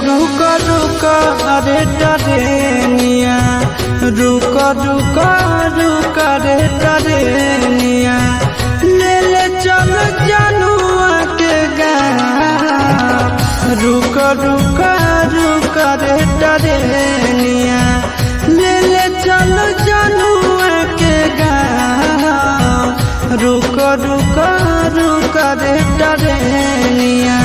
रुका रुका अरे टरेनिया, रुका रुका रुका रे टरेनिया, ले ले चल जनुआ के गाँव। रुका रुका रुका रे टरेनिया, ले ले चल जनुआ के गाँव। रुका रुका रुका रे टरेनिया।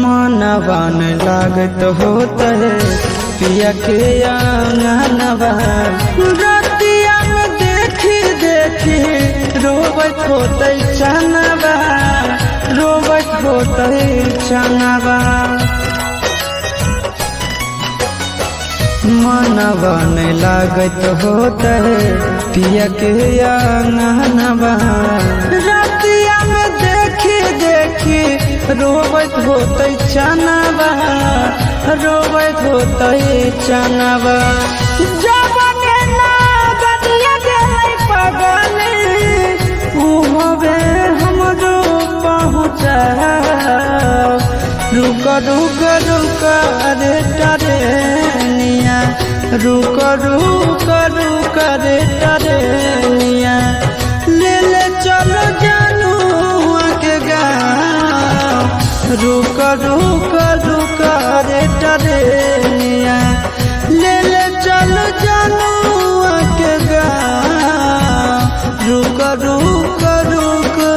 मनवा न लागत होता है पिया के आंगनवा, रतिया में देखी देखी रोबत होते चनवा, रोबत होते चनवा। मनवा न लागत होता है पिया के आंगनवा, रतिया में देखी देखी रोबत होते चनवा, रोबत होते चनवा। जबने ना गदिया गए पगले, उहबे हमरो पहुँचा। रुका रुका रुका रे टरेनिया, रुका रुका रुका रे टरेनिया, ले ले चलो जनुआ के गाँव। रुका रुका रुका रे टरेनिया, ले ले चलो जनुआ के गाँव। रुका रुका रुका।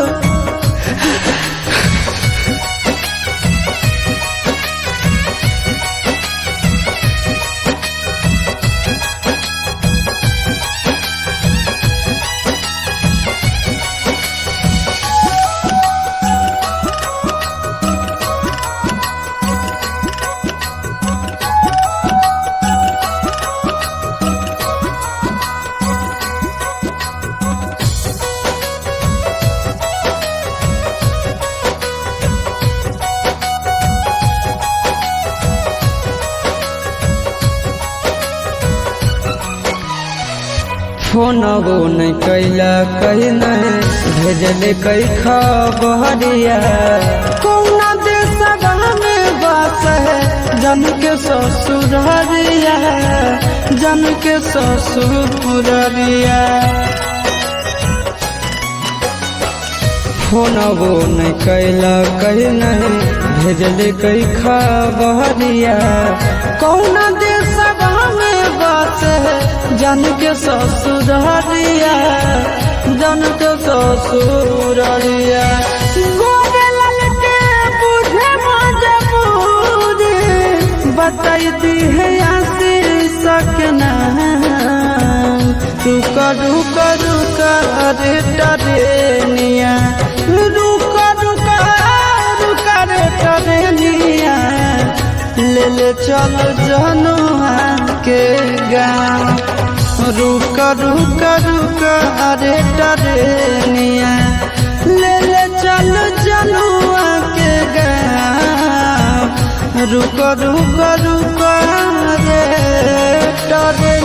फोनवो नहीं कैला कहीं नहीं भेजले कई खबरिया। कौना देशवा में बस है जन के ससुररिया, जन के ससुररिया। फोनवो नहीं कैला कहीं नहीं भेजले कई खबरिया। कौना देशवा में बस है जन के ससुररिया, जन के ससुररिया। गोरे ललके बूढ़े मजबूरी बताई दी है आशीष सकना। रुका रुका रुका रे टरेनिया, रुका रुका रुका रे टरेनिया, ले ले चल जनुआ के गाँव। रुका रुका रुका रे टरेनिया, ले ले चल जनुआ के गाँव। रुका रुका रुका रे टरेनिया।